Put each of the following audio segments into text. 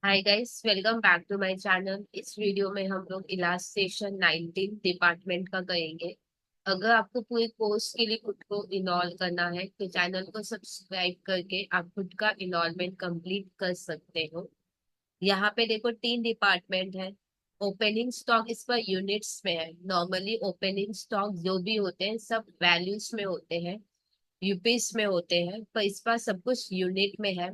Hi guys, welcome back to my channel. इस video में हम लोग इलास्ट्रेशन 19 डिपार्टमेंट का करेंगे। अगर आपको पूरे कोर्स के लिए खुद को इनरोल करना है तो चैनल को सब्सक्राइब करके आप खुद का इनरोलमेंट कंप्लीट कर सकते हो। यहाँ पे देखो 3 डिपार्टमेंट है। ओपनिंग स्टॉक इस पर यूनिट्स में है। नॉर्मली ओपनिंग स्टॉक जो भी होते हैं सब वैल्यूज में होते हैं, यूपीस में होते हैं, पर इस बार सब कुछ यूनिट में है।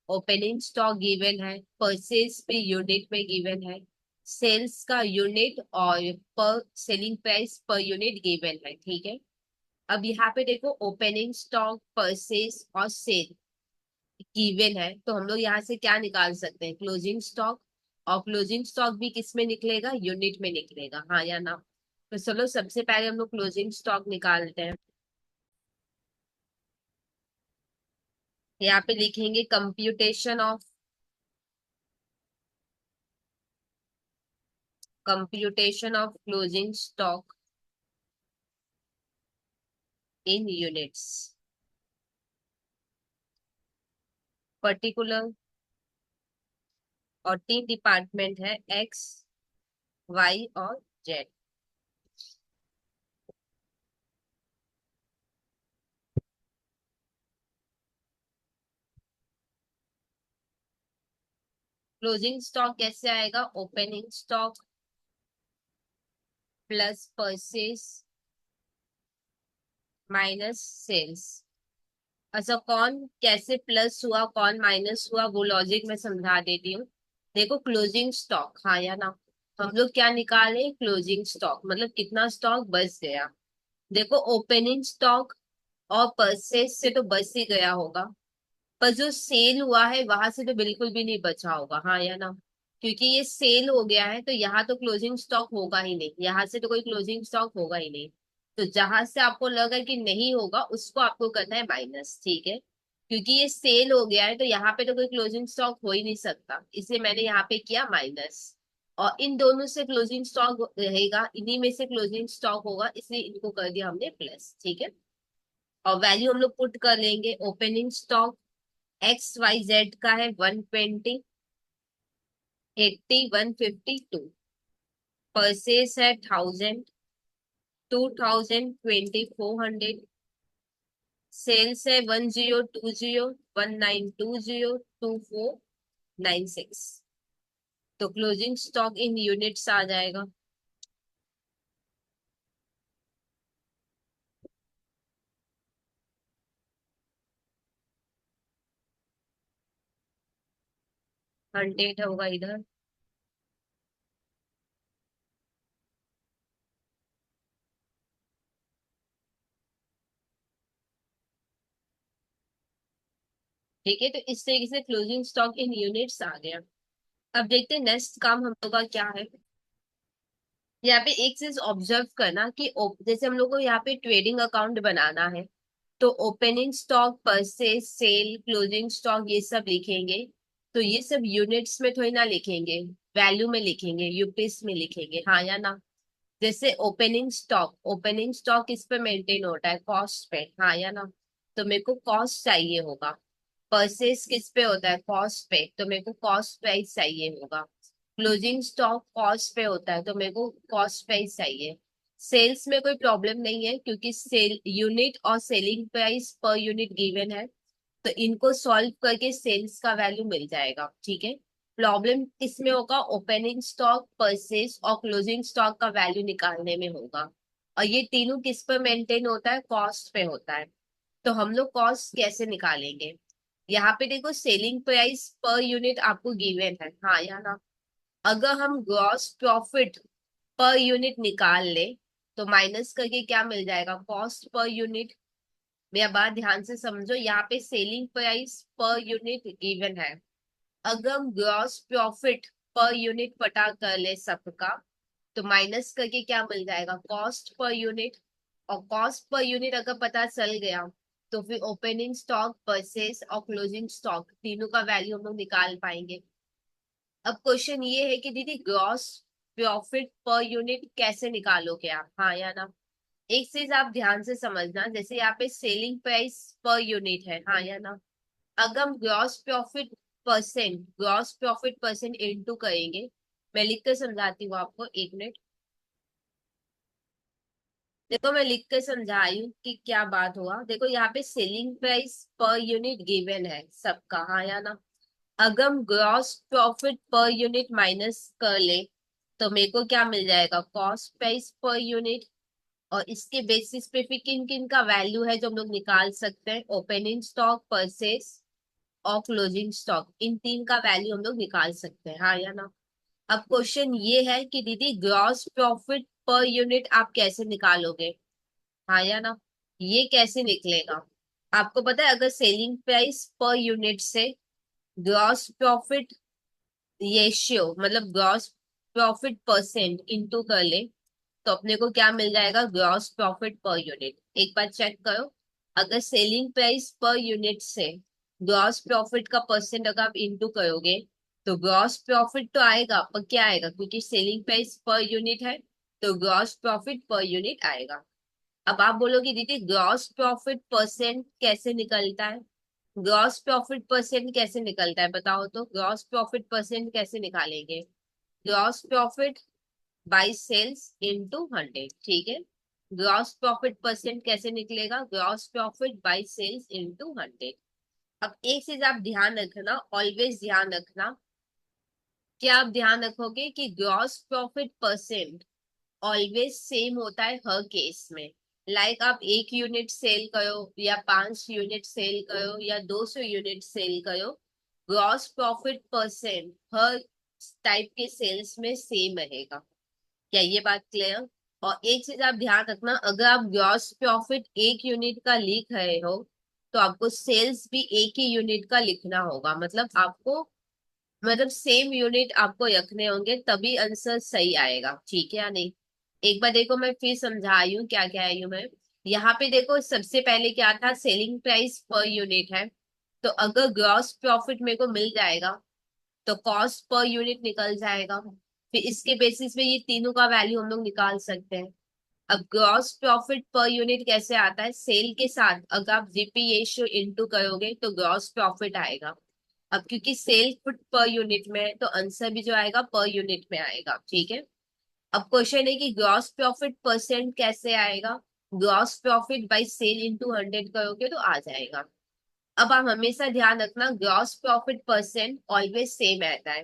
ओपनिंग स्टॉक गिवन है, परचेज भी यूनिट में गिवन है, सेल्स का यूनिट और पर selling price per unit given है। ठीक है। अब यहाँ पे देखो ओपनिंग स्टॉक, परचेज और सेल गिवन है, तो हम लोग यहाँ से क्या निकाल सकते हैं? Closing stock. और क्लोजिंग स्टॉक भी किस में निकलेगा? यूनिट में निकलेगा, हाँ या ना? तो चलो सबसे पहले हम लोग क्लोजिंग स्टॉक निकालते हैं। यहाँ पे लिखेंगे computation of closing stock in units. Particular और 3 डिपार्टमेंट है, एक्स, वाई और जेड। क्लोजिंग स्टॉक कैसे आएगा? Opening stock plus purchase minus sales. अच्छा, कौन कैसे प्लस हुआ कौन माइनस हुआ वो लॉजिक में समझा देती हूँ। देखो क्लोजिंग स्टॉक, हाँ या ना? हम लोग क्या निकाले? क्लोजिंग स्टॉक मतलब कितना स्टॉक बच गया। देखो ओपनिंग स्टॉक और परचेज से तो बच ही गया होगा, पर जो सेल हुआ है वहां से तो बिल्कुल भी नहीं बचा होगा, हाँ या ना? क्योंकि ये सेल हो गया है तो यहाँ तो क्लोजिंग स्टॉक होगा ही नहीं, यहाँ से तो कोई क्लोजिंग स्टॉक होगा ही नहीं। तो जहां से आपको लगा कि नहीं होगा उसको आपको करना है माइनस। ठीक है। क्योंकि ये सेल हो गया है तो यहाँ पे तो कोई क्लोजिंग स्टॉक हो ही नहीं सकता, इसलिए मैंने यहाँ पे किया माइनस। और इन दोनों से क्लोजिंग स्टॉक रहेगा, इन्हीं में से क्लोजिंग स्टॉक होगा, इसलिए इनको कर दिया हमने प्लस। ठीक है। और वैल्यू हम लोग पुट कर लेंगे। Opening stock X Y Z का है 120, 80, 152। परचेस है 1000, 2000, 2400। सेल्स है 1020, 1920, 2496। तो क्लोजिंग स्टॉक इन यूनिट्स आ जाएगा। हंड्रेड होगा इधर। ठीक है, तो इस तरीके से क्लोजिंग स्टॉक इन यूनिट्स आ गया। अब देखते हैं नेक्स्ट काम हम लोग का क्या है। यहाँ पे एक चीज ऑब्जर्व करना कि जैसे हम लोग को यहाँ पे ट्रेडिंग अकाउंट बनाना है, तो opening stock, purchase, sale, closing stock ये सब लिखेंगे। तो ये सब यूनिट्स में थोड़ी ना लिखेंगे, वैल्यू में लिखेंगे, यूपीस में लिखेंगे, हाँ या ना? जैसे ओपनिंग स्टॉक किस पे मेंटेन होता है? कॉस्ट पे, हाँ या ना? तो मेरे को कॉस्ट चाहिए होगा। परचेज किस पे होता है? कॉस्ट पे, तो मेरे को कॉस्ट प्राइस चाहिए होगा। क्लोजिंग स्टॉक कॉस्ट पे होता है तो मेरे को कॉस्ट प्राइस चाहिए। सेल्स में कोई प्रॉब्लम नहीं है क्योंकि सेल यूनिट और selling price per unit given है, तो इनको सॉल्व करके सेल्स का वैल्यू मिल जाएगा। ठीक है। प्रॉब्लम किसमें होगा? ओपनिंग स्टॉक, परचेज और क्लोजिंग स्टॉक का वैल्यू निकालने में होगा। और ये तीनों किस पर मेंटेन होता है? कॉस्ट पे होता है। तो हम लोग कॉस्ट कैसे निकालेंगे? यहाँ पे देखो सेलिंग प्राइस पर यूनिट आपको गिवन है, हाँ या ना? अगर हम ग्रॉस प्रॉफिट पर यूनिट निकाल ले तो माइनस करके क्या मिल जाएगा? Cost per unit. मेरा बात ध्यान से समझो, यहाँ पे selling price per unit given है। अगर हम ग्रॉस प्रॉफिट पर यूनिट पता कर ले सबका, तो माइनस करके क्या मिल जाएगा? Cost per unit. और कॉस्ट पर यूनिट अगर पता चल गया तो फिर ओपनिंग स्टॉक, परचेज और क्लोजिंग स्टॉक तीनों का वैल्यू हम लोग निकाल पाएंगे। अब क्वेश्चन ये है कि दीदी ग्रॉस प्रॉफिट पर यूनिट कैसे निकालोगे आप, हाँ या ना? एक चीज आप ध्यान से समझना, जैसे यहाँ पे सेलिंग प्राइस पर यूनिट है, हाँ या ना? अगर हम gross profit percent, gross profit percent into करेंगे। मैं लिख कर समझाती हूँ आपको, एक मिनट। देखो मैं लिख कर समझा रही हूँ कि क्या बात हुआ। देखो यहाँ पे selling price per unit given है सबका, हाँ या ना। अगर हम gross profit per unit minus कर ले तो मेरे को क्या मिल जाएगा, कॉस्ट प्राइस पर यूनिट। और इसके बेसिस पे फिर किन किन का वैल्यू है जो हम लोग निकाल सकते हैं, ओपनिंग स्टॉक, परचेस और क्लोजिंग स्टॉक, इन तीन का वैल्यू हम लोग निकाल सकते हैं, हाँ या ना। अब क्वेश्चन ये है कि दीदी ग्रॉस प्रॉफिट पर यूनिट आप कैसे निकालोगे, हाँ या ना। ये कैसे निकलेगा, आपको पता है अगर सेलिंग प्राइस पर यूनिट से ग्रॉस प्रॉफिट रेशियो मतलब ग्रॉस प्रॉफिट परसेंट इनटू कर ले तो अपने को क्या मिल जाएगा, ग्रॉस प्रॉफिट पर यूनिट। एक बार चेक करो, अगर सेलिंग प्राइस पर यूनिट से ग्रॉस प्रॉफिट का परसेंट अगर आप इनटू करोगे तो ग्रॉस प्रॉफिट तो आएगा, पर क्या आएगा, क्योंकि सेलिंग प्राइस पर यूनिट है तो ग्रॉस प्रॉफिट पर यूनिट आएगा। अब आप बोलोगे दीदी ग्रॉस प्रॉफिट परसेंट कैसे निकलता है, ग्रॉस प्रॉफिट परसेंट कैसे निकलता है बताओ तो, ग्रॉस प्रॉफिट परसेंट कैसे निकालेंगे, gross profit by sales into 100, ठीक है। ग्रॉस प्रॉफिट परसेंट कैसे निकलेगा, gross profit by sales into 100। अब एक चीज आप ध्यान रखना, ऑलवेज ध्यान रखना, क्या आप ध्यान रखोगे कि gross profit percent always same होता है हर केस में। आप एक यूनिट सेल करो या 5 यूनिट सेल करो या 200 यूनिट सेल करो, ग्रॉस प्रॉफिट परसेंट हर टाइप के सेल्स में सेम रहेगा। क्या ये बात क्लियर। और एक चीज आप ध्यान रखना, अगर आप ग्रॉस प्रॉफिट एक यूनिट का लिख रहे हो तो आपको सेल्स भी एक ही यूनिट का लिखना होगा, मतलब आपको मतलब सेम यूनिट आपको रखने होंगे तभी आंसर सही आएगा, ठीक है या नहीं। एक बार देखो मैं फिर समझा रही हूँ क्या क्या आई हूँ मैं। यहाँ पे देखो सबसे पहले क्या था, सेलिंग प्राइस पर यूनिट है, तो अगर ग्रॉस प्रॉफिट मेरे को मिल जाएगा तो कॉस्ट पर यूनिट निकल जाएगा। फिर इसके बेसिस पे ये तीनों का वैल्यू हम लोग निकाल सकते हैं। अब ग्रॉस प्रॉफिट पर यूनिट कैसे आता है, सेल के साथ अगर आप जीपी रेशियो इनटू करोगे तो ग्रॉस प्रॉफिट आएगा। अब क्योंकि सेल फुट पर यूनिट में है तो आंसर भी जो आएगा पर यूनिट में आएगा, ठीक है। अब क्वेश्चन है कि ग्रॉस प्रॉफिट परसेंट कैसे आएगा, gross profit by sale into 100 करोगे तो आ जाएगा। अब आप हमेशा ध्यान रखना, gross profit percent always same रहता है।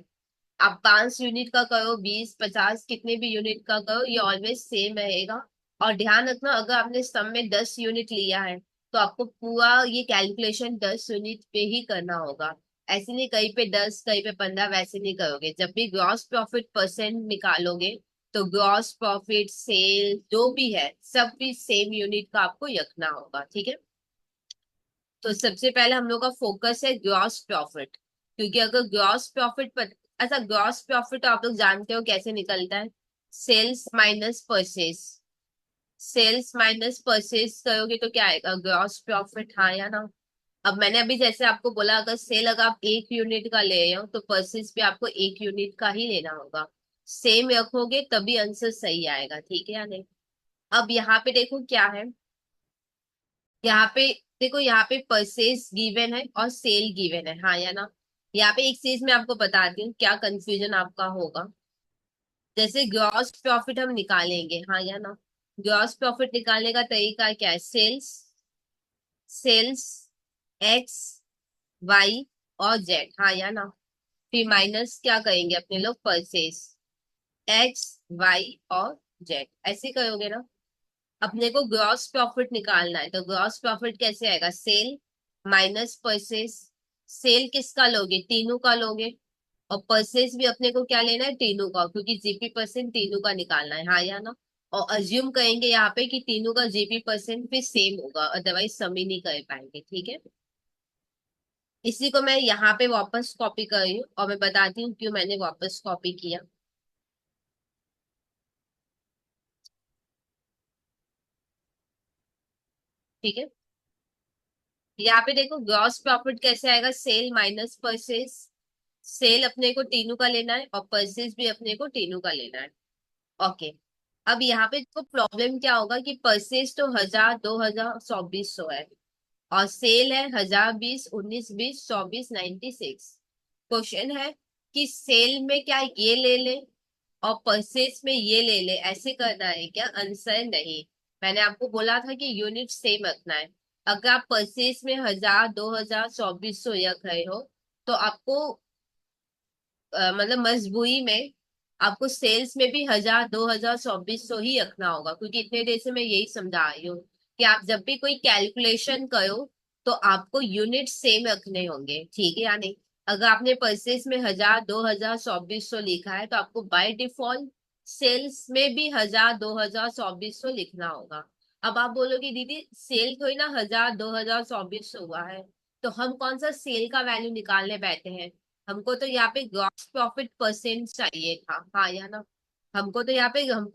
आप 5 यूनिट का करो, 20, 50, कितने भी यूनिट का करो, ये ऑलवेज सेम रहेगा। और ध्यान रखना अगर आपने सम में 10 यूनिट लिया है तो आपको पूरा ये कैलकुलेशन 10 यूनिट पे ही करना होगा। ऐसे नहीं कहीं पे 10 कहीं पे 15 वैसे नहीं करोगे। जब भी ग्रॉस प्रॉफिट परसेंट निकालोगे तो ग्रॉस प्रॉफिट सेल जो भी है सब भी सेम यूनिट का आपको रखना होगा, ठीक है। तो सबसे पहले हम लोग का फोकस है ग्रॉस प्रॉफिट, क्योंकि अगर ग्रॉस प्रॉफिट पर, अच्छा ग्रॉस प्रॉफिट आप लोग जानते हो कैसे निकलता है, sales minus purchase. Sales minus purchase करोगे तो क्या आएगा, ग्रॉस प्रॉफिट, हाँ या ना। अब मैंने अभी जैसे आपको बोला अगर सेल अगर आप एक यूनिट का ले रहे हो तो परचेस भी आपको एक यूनिट का ही लेना होगा। सेम रखोगे तभी आंसर सही आएगा, ठीक है या नहीं। अब यहाँ पे देखो क्या है, यहाँ पे देखो यहाँ पे परचेज गिवन है और सेल गिवन है, हाँ या ना। यहाँ पे एक चीज मैं आपको बताती हूँ क्या कंफ्यूजन आपका होगा। जैसे ग्रॉस प्रॉफिट हम निकालेंगे, हाँ या ना। ग्रॉस प्रॉफिट निकालने का तरीका क्या है, सेल्स, सेल्स एक्स वाई और जेड, हाँ या ना। फिर माइनस क्या करेंगे अपने लोग, परचेज एक्स वाई और जेड, ऐसे करोगे ना। अपने को ग्रॉस प्रॉफिट निकालना है तो ग्रॉस प्रॉफिट कैसे आएगा, सेल माइनस परचेज। सेल किसका लोगे, तीनों का लोगे। और परचेज भी अपने को क्या लेना है, तीनों का, क्योंकि जीपी परसेंट तीनों का निकालना है, हाँ या ना। और अज्यूम करेंगे यहाँ पे कि तीनों का जीपी परसेंट फिर सेम होगा, अदरवाइज सम ही नहीं कर पाएंगे, ठीक है। इसी को मैं यहाँ पे वापस कॉपी कर रही हूँ और मैं बताती हूँ क्यों मैंने वापस कॉपी किया, ठीक है। यहाँ पे देखो ग्रॉस प्रॉफिट कैसे आएगा, सेल माइनस परचेज। सेल अपने को तीनों का लेना है और परचेज भी अपने को तीनों का लेना है, ओके। अब यहाँ पे तो प्रॉब्लम क्या होगा कि परचेज तो 1000, 2000, 100, 2000 है और सेल है 1000, 20, 19, 20, 24, 96। क्वेश्चन है कि सेल में क्या ये ले ले और परचेज में ये ले ले, ऐसे करना है क्या? आंसर नहीं। मैंने आपको बोला था कि यूनिट सेम रखना है। अगर आप परचेज में 1000, 2000, 2400 रख रहे हो तो आपको मतलब मजबूरी में आपको सेल्स में भी 1000, 2000, 2400 ही रखना होगा, क्योंकि इतने देर से मैं यही समझा रही हूँ कि आप जब भी कोई कैलकुलेशन करो तो आपको यूनिट सेम रखने होंगे, ठीक है या नहीं? अगर आपने परचेज में 1000, 2000, 2400 लिखा है तो आपको बाय डिफॉल्ट सेल्स में भी 1000, 2000, 2400 लिखना होगा। अब आप बोलोगे दीदी सेल कोई ना 1000, 2000, 2400 हुआ है, तो हम कौन सा सेल का वैल्यू निकालने बैठे हैं? हमको तो यहाँ पे ग्रॉस प्रॉफिट परसेंट चाहिए था, हाँ या ना? हमको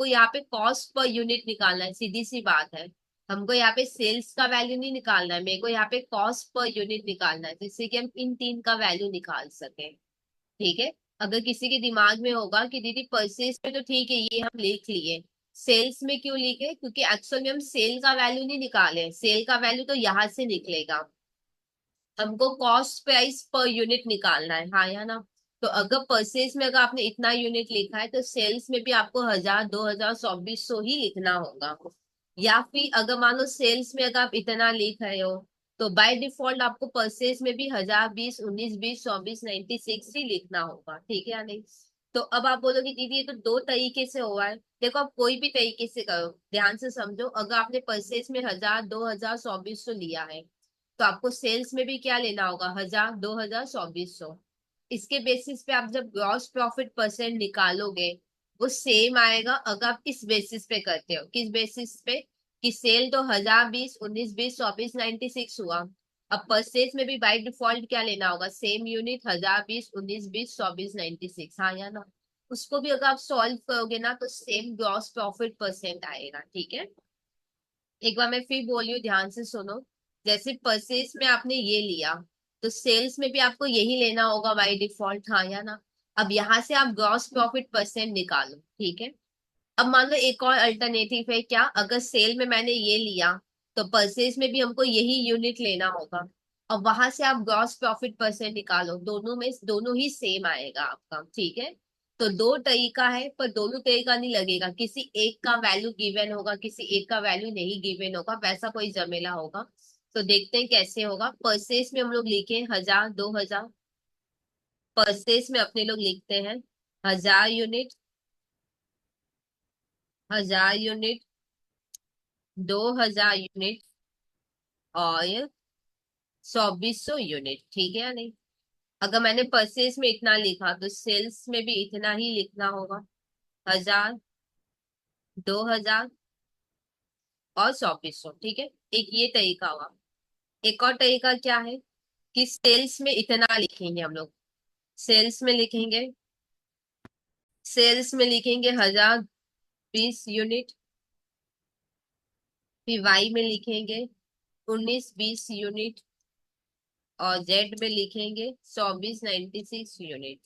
यहाँ पे कॉस्ट पर यूनिट निकालना है, सीधी सी बात है। हमको यहाँ पे सेल्स का वैल्यू नहीं निकालना है, मेरे को यहाँ पे कॉस्ट पर यूनिट निकालना है, जिससे कि हम इन तीन का वैल्यू निकाल सके, ठीक है? अगर किसी के दिमाग में होगा कि दीदी परचेज में तो ठीक है ये हम लिख लिए, सेल्स में क्यों लिखे? क्योंकि एक्चुअल में हम सेल का वैल्यू नहीं निकाले, सेल का वैल्यू तो यहाँ से निकलेगा। हमको कॉस्ट प्राइस पर यूनिट निकालना है, हाँ या ना? तो अगर परचेज में अगर आपने इतना यूनिट लिखा है तो सेल्स में भी आपको 1000, 2000, 2400 ही लिखना होगा। या फिर अगर मान लो सेल्स में अगर आप इतना लिख रहे हो तो बाय डिफॉल्ट आपको परचेज में भी 1000, 20, 19, 20, 24, 96 ही लिखना होगा, ठीक है या नहीं? तो अब आप बोलोगे दीदी ये तो दो तरीके से हुआ है। देखो आप कोई भी तरीके से करो, ध्यान से समझो। अगर आपने परचेज में 1000, 2000, 2400 लिया है तो आपको सेल्स में भी क्या लेना होगा? 1000, 2000, 2400। इसके बेसिस पे आप जब ग्रॉस प्रॉफिट परसेंट निकालोगे वो सेम आएगा। अगर आप किस बेसिस पे करते हो, किस बेसिस पे? कि सेल तो 1000, 20, 19, 20, 24, 96 हुआ। अब परचेज में भी बाय डिफॉल्ट क्या लेना होगा? सेम यूनिट 1000, 20, 19, 20, 24, 96, हाँ या ना? उसको भी अगर आप सॉल्व करोगे ना तो सेम ग्रॉस प्रॉफिट परसेंट आएगा, ठीक है? एक बार मैं फिर बोलियो, ध्यान से सुनो। जैसे परचेज में आपने ये लिया तो सेल्स में भी आपको यही लेना होगा बाय डिफॉल्ट, हाँ या ना? अब यहाँ से आप ग्रॉस प्रॉफिट परसेंट निकालो, ठीक है? अब मान लो एक और अल्टरनेटिव है, क्या? अगर सेल में मैंने ये लिया तो परचेज में भी हमको यही यूनिट लेना होगा। अब वहां से आप ग्रॉस प्रॉफिट परसेंट निकालो, दोनों में दोनों ही सेम आएगा आपका, ठीक है? तो दो तरीका है पर दोनों तरीका नहीं लगेगा, किसी एक का वैल्यू गिवन होगा, किसी एक का वैल्यू नहीं गिवन होगा, वैसा कोई जमेला होगा। तो देखते हैं कैसे होगा। परचेज में हम लोग लिखे 1000, 2000। परचेज में अपने लोग लिखते हैं 1000 यूनिट, 1000 यूनिट, 2000 यूनिट और 2400 यूनिट, ठीक है या नहीं? अगर मैंने परचेज में इतना लिखा तो सेल्स में भी इतना ही लिखना होगा, 1000, 2000 और 2400, ठीक है? एक ये तरीका हुआ। एक और तरीका क्या है कि सेल्स में इतना लिखेंगे हम लोग। सेल्स में लिखेंगे, सेल्स में लिखेंगे 1000, 20 यूनिट। फिर वाई में लिखेंगे 19, 20 यूनिट और जेड में लिखेंगे 24, 96 यूनिट।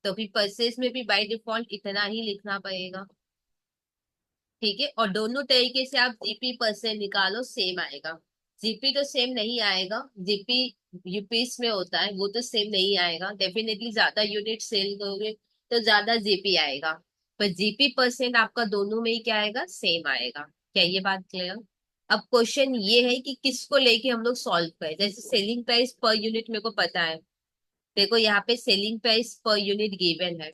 तो फिर परचेज में भी बाय डिफॉल्ट इतना ही लिखना पड़ेगा, ठीक है? और दोनों तरीके से आप जीपी परसेंट निकालो, सेम आएगा। जीपी तो सेम नहीं आएगा, जीपी यूपीस में होता है, वो तो सेम नहीं आएगा। डेफिनेटली ज्यादा यूनिट सेल करोगे तो ज्यादा जीपी आएगा, पर जीपी परसेंट आपका दोनों में ही क्या आएगा? सेम आएगा। क्या ये बात क्लियर? अब क्वेश्चन ये है कि किसको लेके हम लोग सॉल्व करें। जैसे सेलिंग प्राइस पर यूनिट मेरे को पता है, देखो यहाँ पे selling price per unit given है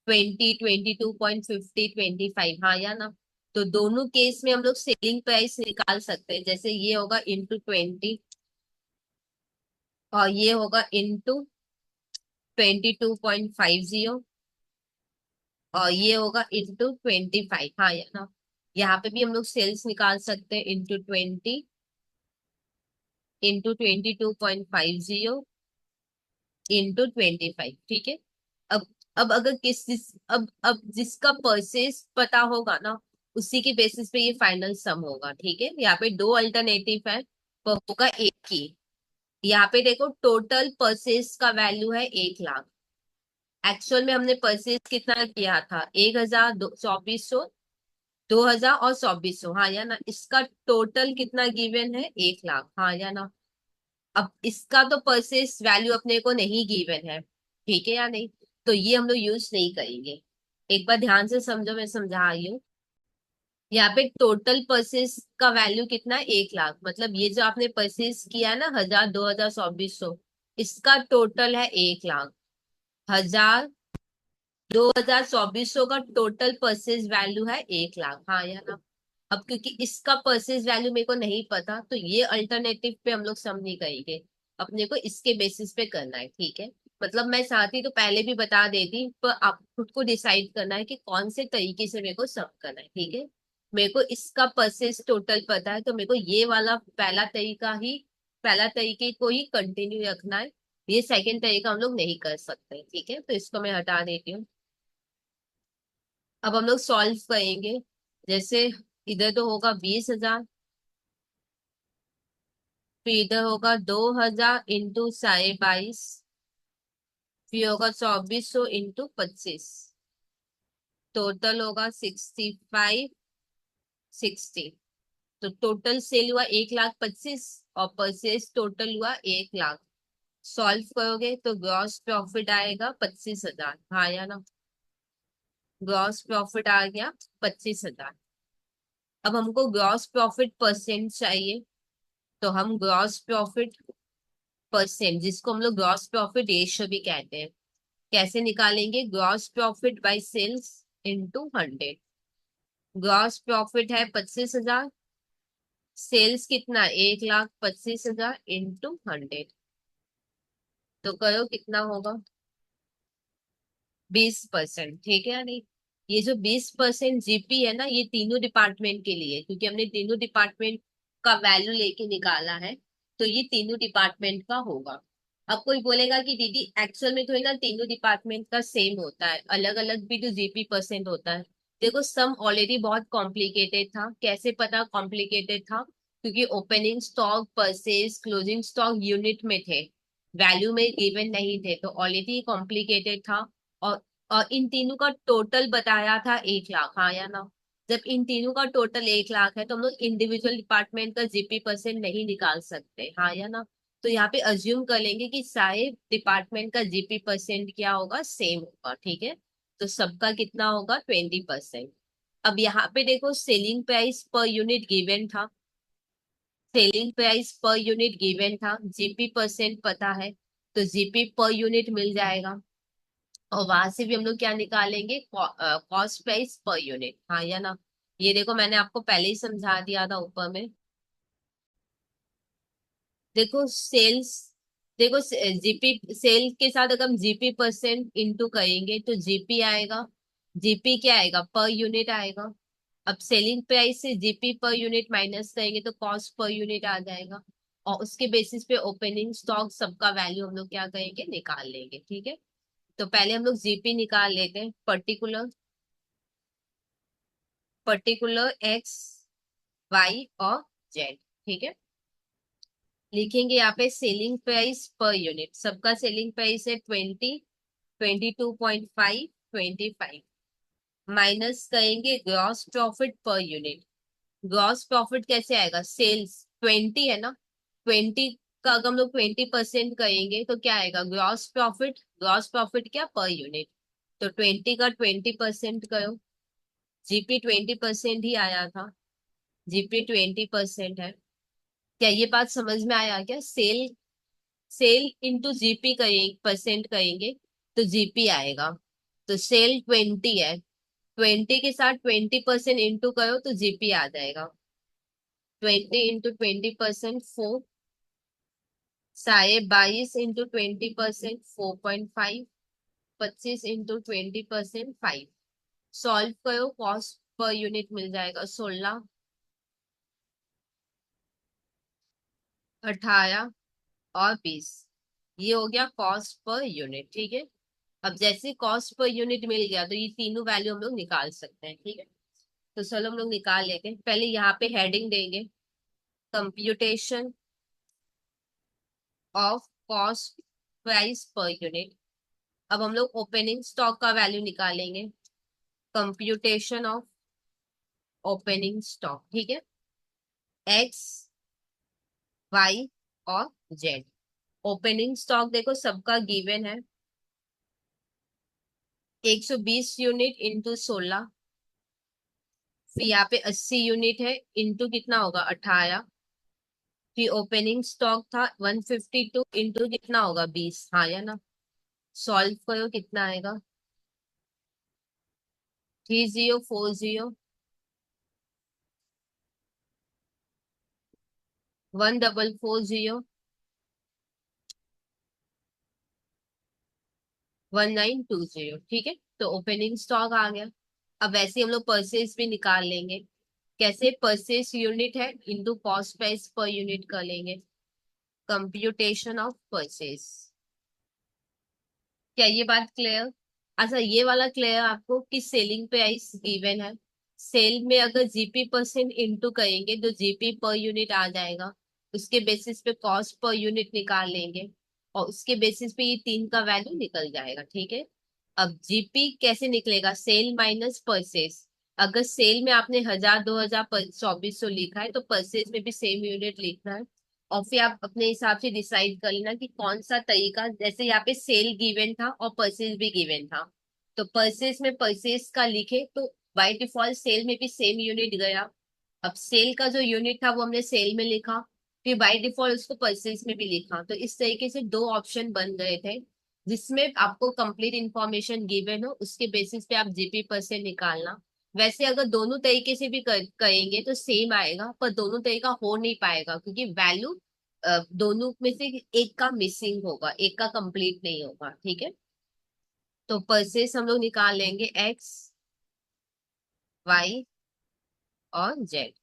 20, 22.50, 25, हाँ या ना? तो दोनों केस में हम लोग सेलिंग प्राइस निकाल सकते हैं। जैसे ये होगा × 20 और ये होगा × 22.50 और ये होगा × 25, हाँ या ना? यहाँ पे भी हम लोग सेल्स निकाल सकते हैं × 20, × 22.50, × 25, ठीक है? अब अब अगर अब जिसका परचेज पता होगा ना उसी के बेसिस पे ये फाइनल सम होगा, ठीक है? यहाँ पे दो अल्टरनेटिव है, पर होगा एक ही। यहाँ पे देखो टोटल परचेज का वैल्यू है 1 लाख। एक्चुअल में हमने परचेज कितना किया था? 1000, 2400, 2000 और 2400, हाँ या ना? इसका टोटल कितना गिवन है? 1 लाख, हाँ या ना? अब इसका तो परचेज वैल्यू अपने को नहीं गिवन है, ठीक है या नहीं? तो ये हम लोग यूज नहीं करेंगे। एक बार ध्यान से समझो, मैं समझा रही हूँ। यहाँ पे टोटल परचेज का वैल्यू कितना है? 1 लाख। मतलब ये जो आपने परचेज किया ना, 1000, 2000, 2400, इसका टोटल है 1 लाख। 1000, 2000, 2400 का टोटल परचेज वैल्यू है 1 लाख। हाँ या ना? अब क्योंकि इसका परचेज वैल्यू मेरे को नहीं पता, तो ये अल्टरनेटिव पे हम लोग सम नहीं करेंगे। अपने को इसके बेसिस पे करना है, ठीक है? मतलब मैं चाहती तो पहले भी बता देती, पर आप खुद को डिसाइड करना है कि कौन से तरीके से मेरे को सम करना है, ठीक है? मेरे को इसका परचेज टोटल पता है, तो मेरे को ये वाला पहला तरीके को ही कंटिन्यू रखना है। ये सेकंड तरीका हम लोग नहीं कर सकते, ठीक है? तो इसको मैं हटा देती हूँ। अब हम लोग सॉल्व करेंगे। जैसे इधर तो होगा 20,000, फिर इधर होगा 2000 इंटू 22.5, फिर होगा 2400 इंटू 25, टोटल होगा 6560। तो टोटल सेल हुआ 1,25,000 और परचेज टोटल हुआ 1 लाख। सॉल्व करोगे तो ग्रॉस प्रॉफिट आएगा 25,000। हाँ या ना? ग्रॉस प्रॉफिट आ गया 25,000। अब हमको ग्रॉस प्रॉफिट परसेंट चाहिए, तो हम ग्रॉस प्रॉफिट परसेंट, जिसको हम लोग ग्रॉस प्रॉफिट रेशियो भी कहते हैं, कैसे निकालेंगे? Gross profit by sales into 100। Gross profit है 25,000, सेल्स कितना? 1,25,000 इंटू 100। तो करो कितना होगा? 20%। ठीक है या नहीं? ये जो 20% जीपी है ना, ये तीनों डिपार्टमेंट के लिए, क्योंकि हमने तीनों डिपार्टमेंट का वैल्यू लेके निकाला है, तो ये तीनों डिपार्टमेंट का होगा। अब कोई बोलेगा कि दीदी एक्चुअल में थोड़ी ना तीनों डिपार्टमेंट का सेम होता है, अलग अलग भी तो जीपी परसेंट होता है। देखो सम ऑलरेडी बहुत कॉम्प्लिकेटेड था। कैसे पता कॉम्प्लिकेटेड था? क्योंकि opening stock, purchase, closing stock unit में थे, वैल्यू में गिवन नहीं थे, तो ऑलरेडी कॉम्प्लिकेटेड था। और इन तीनों का टोटल बताया था 1 लाख। हाँ या ना? जब इन तीनों का टोटल 1 लाख है, तो हम लोग इंडिविजुअल डिपार्टमेंट का जीपी परसेंट नहीं निकाल सकते। हाँ या ना? तो यहाँ पे अज्यूम कर लेंगे कि सारे डिपार्टमेंट का जीपी परसेंट क्या होगा? सेम होगा, ठीक है? तो सबका कितना होगा? 20%। अब यहाँ पे देखो, selling price per unit given था, selling price per unit given था, जीपी परसेंट पता है, तो जीपी पर यूनिट मिल जाएगा। और वहां से भी हम लोग क्या निकालेंगे? Cost price per unit. हाँ या ना? ये देखो मैंने आपको पहले ही समझा दिया था ऊपर में। देखो सेल्स, देखो जीपी सेल के साथ अगर हम जीपी परसेंट इंटू करेंगे तो जीपी आएगा। जीपी क्या आएगा? पर यूनिट आएगा। अब सेलिंग प्राइस से जीपी पर यूनिट माइनस करेंगे तो कॉस्ट पर यूनिट आ जाएगा। और उसके बेसिस पे ओपनिंग स्टॉक सबका वैल्यू हम लोग क्या करेंगे? निकाल लेंगे, ठीक है? तो पहले हम लोग जीपी निकाल लेते हैं। पर्टिकुलर, पर्टिकुलर एक्स, वाई और जेड, ठीक है? लिखेंगे यहाँ पे सेलिंग प्राइस पर यूनिट, सबका सेलिंग प्राइस है 20, 22.5, 25, माइनस करेंगे gross profit per unit. Gross profit कैसे आएगा? सेल्स 20 है ना, 20 का अगर हम लोग 20% करेंगे तो क्या आएगा? Gross profit. ग्रॉस प्रॉफिट क्या? Per unit. तो 20 का 20% करो, जीपी 20% ही आया था, जीपी 20% है। क्या ये बात समझ में आया क्या? सेल, सेल इंटू जीपी करेंगे, परसेंट करेंगे, तो जीपी आएगा। तो सेल 20 है, 20 के साथ 20% इंटू करो तो जीपी आ जाएगा। 20 इंटू 20%, 4, 22 इंटू 20%, 4.5, 25 इंटू 20%, 5। सॉल्व करो, कॉस्ट पर यूनिट मिल जाएगा 16, 18 और 20। ये हो गया कॉस्ट पर यूनिट, ठीक है? अब जैसे कॉस्ट पर यूनिट मिल गया, तो ये तीनों वैल्यू हम लोग निकाल सकते हैं, ठीक है? तो चलो हम लोग निकाल लेते हैं। पहले यहाँ पे हेडिंग देंगे, computation of cost price per unit. अब हम लोग ओपनिंग स्टॉक का वैल्यू निकालेंगे, कंप्यूटेशन ऑफ ओपनिंग स्टॉक, ठीक है? एक्स, वाई और जेड। ओपनिंग स्टॉक देखो सबका गिवन है, 120 यूनिट इंटू 16, फिर यहाँ पे 80 यूनिट है इंटू कितना होगा 18, फिर ओपनिंग स्टॉक था 152 इंटू कितना होगा 20, हाँ या ना। सॉल्व करो कितना आएगा। 3040, 1440, 1920, ठीक है। तो ओपनिंग स्टॉक आ गया। अब वैसे हम लोग परचेज भी निकाल लेंगे। कैसे? परचेज यूनिट है into cost price per unit कर लेंगे। Computation of purchase. क्या ये बात क्लियर? अच्छा, ये वाला क्लियर आपको कि सेलिंग प्राइस गिवन है, सेल में अगर जीपी परसेंट इंटू करेंगे तो जीपी पर यूनिट आ जाएगा। उसके बेसिस पे कॉस्ट पर यूनिट निकाल लेंगे और उसके बेसिस पे ये तीन का वैल्यू निकल जाएगा, ठीक है। अब जीपी कैसे निकलेगा? Sale minus purchase. अगर सेल में आपने 1000, 2000, 2400 लिखा है तो परचेज में भी सेम यूनिट लिखना है। और फिर आप अपने हिसाब से डिसाइड कर लेना कि कौन सा तरीका, जैसे यहाँ पे सेल गिवन था और परचेज भी गिवन था, तो परचेज में परचेज का लिखे तो बाय डिफॉल्ट सेल में भी सेम यूनिट गया। अब सेल का जो यूनिट था वो हमने सेल में लिखा, फिर बाय डिफॉल्ट उसको परचेज में भी लिखा, तो इस तरीके से दो ऑप्शन बन गए थे जिसमें आपको कंप्लीट इंफॉर्मेशन गिवन हो, उसके बेसिस पे आप जीपी परसेंट निकालना। वैसे अगर दोनों तरीके से भी करेंगे तो सेम आएगा, पर दोनों तरीका हो नहीं पाएगा क्योंकि वैल्यू दोनों में से एक का मिसिंग होगा, एक का कंप्लीट नहीं होगा, ठीक है। तो परचेस हम लोग निकाल लेंगे एक्स, वाई और जेड।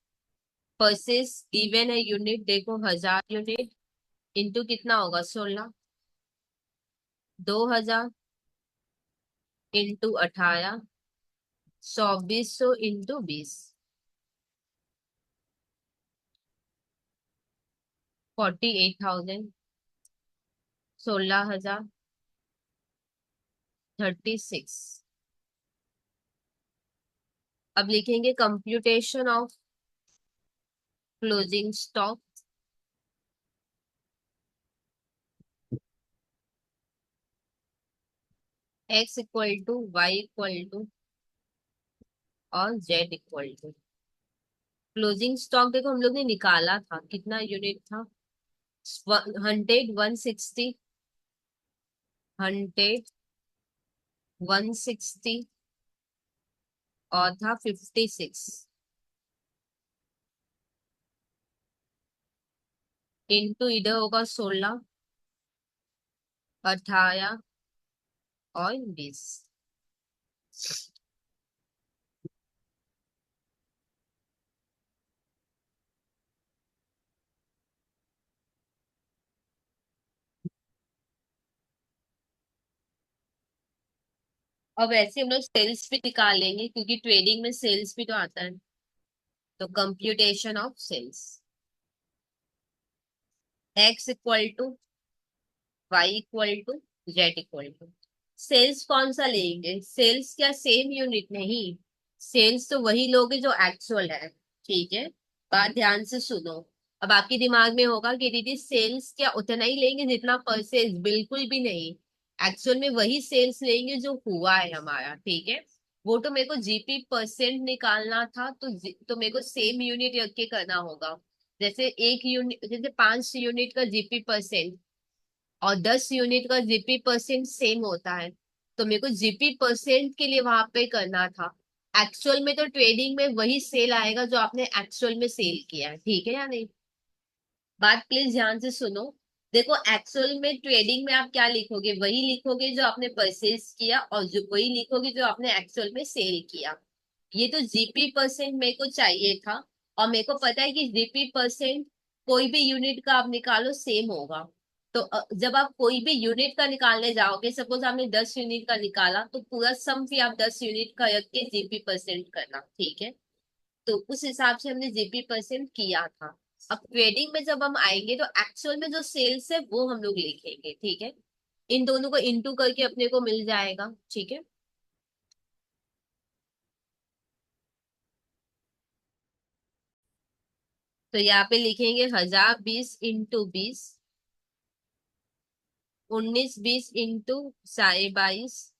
परचेस गिवन है यूनिट, देखो 1000 यूनिट इंटू कितना होगा 16, 2000 इंटू 18, 2400 इंटू 20, 48,000, 16,000, 36। अब लिखेंगे computation of closing stock. X equal to Y equal to और Z equal to closing stock. देखो हम लोग ने निकाला था, कितना यूनिट था? 100, 160, 100, 160 और था 56 इंटू इधर होगा 16, 18 और 20। अब ऐसे हम लोग सेल्स भी निकाल लेंगे क्योंकि ट्रेडिंग में सेल्स भी तो आता है। तो computation of sales, X equal to Y equal to Z equal to. Sales कौन सा लेंगे? सेल्स क्या सेम यूनिट? नहीं, सेल्स तो वही लोगे जो एक्चुअल है, ठीक है। बात ध्यान से सुनो। अब आपके दिमाग में होगा कि दीदी सेल्स क्या उतना ही लेंगे जितना परचेज? बिल्कुल भी नहीं। एक्चुअल में वही सेल्स लेंगे जो हुआ है हमारा, ठीक है। वो तो मेरे को जीपी परसेंट निकालना था तो मेरे को सेम यूनिट रख के करना होगा। जैसे एक यूनिट, जैसे 5 यूनिट का जीपी परसेंट और 10 यूनिट का जीपी परसेंट सेम होता है, तो मेरे को जीपी परसेंट के लिए वहां पे करना था। एक्चुअल में तो ट्रेडिंग में वही सेल आएगा जो आपने एक्चुअल में सेल किया है, ठीक है या नहीं। बात प्लीज ध्यान से सुनो। देखो एक्चुअल में ट्रेडिंग में आप क्या लिखोगे? वही लिखोगे जो आपने परचेज किया और जो वही लिखोगे जो आपने एक्चुअल में सेल किया। ये तो जीपी परसेंट मेरे को चाहिए था, और मेरे को पता है कि जीपी परसेंट कोई भी यूनिट का आप निकालो सेम होगा। तो जब आप कोई भी यूनिट का निकालने जाओगे, सपोज आपने 10 यूनिट का निकाला तो पूरा सम फिर आप 10 यूनिट का रख के जीपी परसेंट करना, ठीक है। तो उस हिसाब से हमने जीपी परसेंट किया था। अब ट्रेडिंग में जब हम आएंगे तो एक्चुअल में जो सेल्स है वो हम लोग लिखेंगे, ठीक है। इन दोनों को इंटू करके अपने को मिल जाएगा, ठीक है। तो यहाँ पे लिखेंगे 1020 इंटू 20, 1920 इंटू 22.5,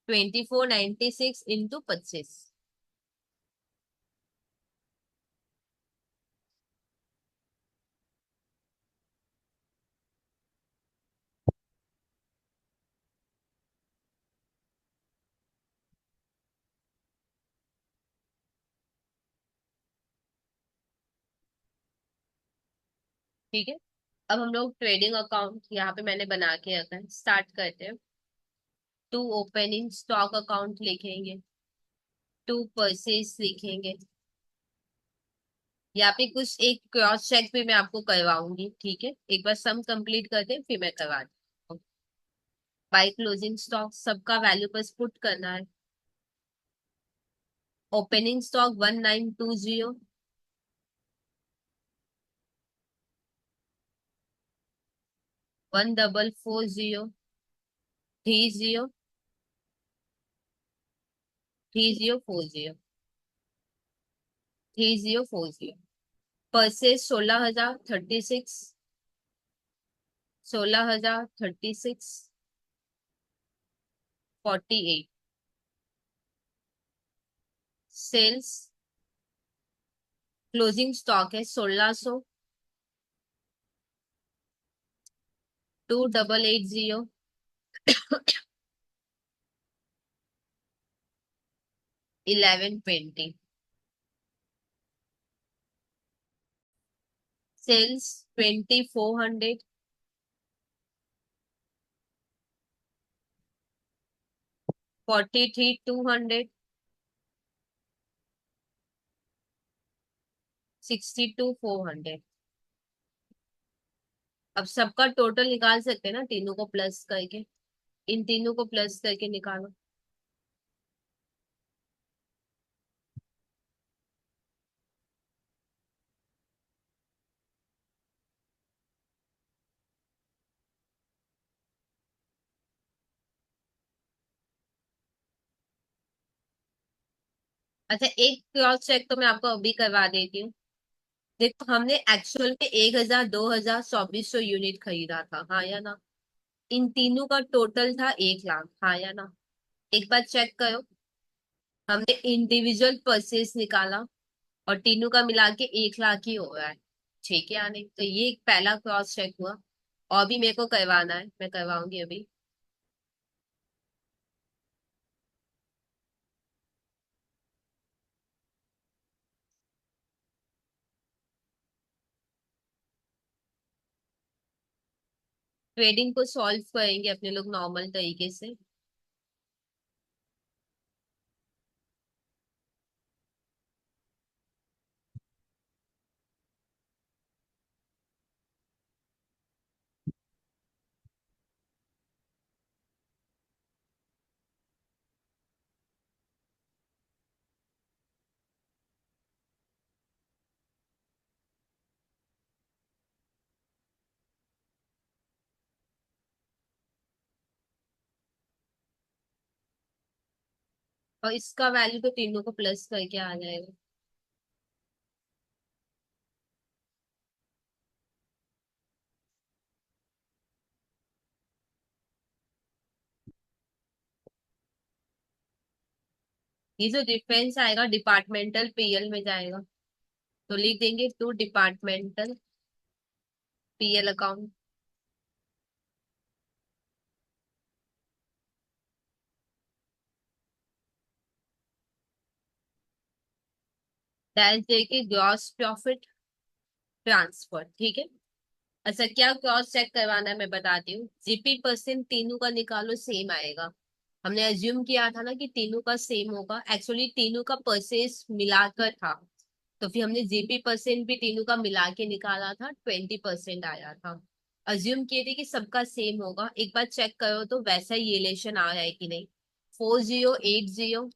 2496 इंटू 25। ठीक है, अब हम लोग ट्रेडिंग अकाउंट यहाँ पे मैंने बना के रखा है, स्टार्ट करते हैं। टू ओपनिंग स्टॉक अकाउंट लिखेंगे, टू परचेज लिखेंगे। यहाँ पे कुछ एक क्रॉस चेक भी मैं आपको करवाऊंगी, ठीक है, एक बार सम कंप्लीट करते हैं फिर मैं करवा दूँ। बाय क्लोजिंग स्टॉक सबका वैल्यू बस पुट करना है। Opening stock 1920, 1440, 30, 3040, 3040। Purchase 16,000, 36, 16,000, 36, 48। Sales closing stock है 1600, 2880, 1120। सेल्स 2400, 43,200, 62,400। अब सबका टोटल निकाल सकते हैं ना, तीनों को प्लस करके, इन तीनों को प्लस करके निकालो। अच्छा, एक क्रॉस चेक तो मैं आपको अभी करवा देती हूँ। देखो, हमने एक्चुअल में 1,000, 2,000, 2,400 यूनिट खरीदा था, हाँ या ना। इन तीनों का टोटल था 1 लाख, हाँ या ना। एक बार चेक करो। हमने इंडिविजुअल परचेज निकाला और तीनों का मिला के 1 लाख ही हो रहा है। ठीक है या नहीं? तो ये एक पहला क्रॉस चेक हुआ। और भी मेरे को करवाना है, मैं करवाऊंगी अभी। ट्रेडिंग को सॉल्व करेंगे अपने लोग नॉर्मल तरीके से। और इसका वैल्यू तो तीनों को प्लस करके आ जाएगा। ये जो डिफरेंस आएगा डिपार्टमेंटल पीएल में जाएगा। तो लिख देंगे to departmental PL account. Dash देके ग्रॉस प्रॉफिट ट्रांसफर, ठीक है। अच्छा, क्या क्रॉस चेक करवाना है मैं बताती हूँ। जीपी परसेंट तीनों का निकालो, सेम आएगा। हमने अज्यूम किया था ना कि तीनों का सेम होगा, एक्चुअली तीनों का परचेज मिलाकर था। तो फिर हमने जीपी परसेंट भी तीनों का मिला के निकाला था, 20% आया था। अज्यूम किए थे कि सबका सेम होगा, एक बार चेक करो तो वैसा ही रिलेशन आ रहा है कि नहीं। 4080,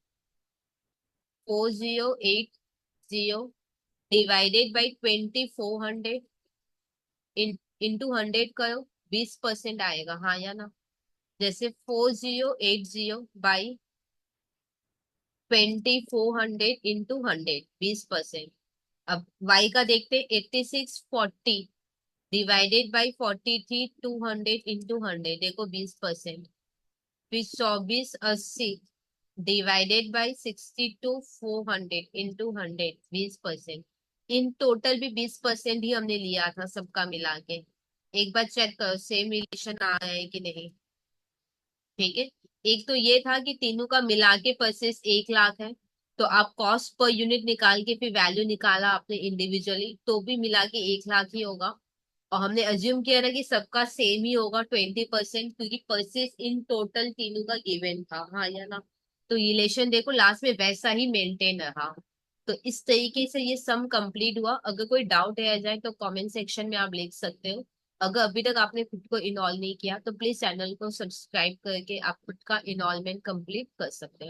4080 डिवाइडेड बाई 2400 इंटू 100 करो, 20% आएगा, हाँ या ना। जैसे 4080 बाई 2400 इंटू 100, 20%। अब y का देखते, 8640 डिवाइडेड बाई 43 200 इंटू 100, देखो 20%। फिर 2480 divided by 62 400 into 100, 20%। In total भी 20% ही हमने लिया था सबका मिला के। एक बार चेक करो सेम रिलेशन आया है कि नहीं। ठीक है। एक तो ये था कि तीनों का मिला के परचेस 1 लाख है, तो आप कॉस्ट पर यूनिट निकाल के फिर वैल्यू निकाला आपने इंडिविजुअली, तो भी मिला के 1 लाख ही होगा। और हमने अज्यूम किया ना कि सबका सेम ही होगा 20%, क्योंकि परचेस इन टोटल तीनों का गिवन था, हाँ या ना। तो रिलेशन देखो लास्ट में वैसा ही मेंटेन रहा। तो इस तरीके से ये सम कंप्लीट हुआ। अगर कोई डाउट रह जाए तो कमेंट सेक्शन में आप लिख सकते हो। अगर अभी तक आपने खुद को इनरोल नहीं किया तो प्लीज चैनल को सब्सक्राइब करके आप खुद का इनरोलमेंट कंप्लीट कर सकते हो।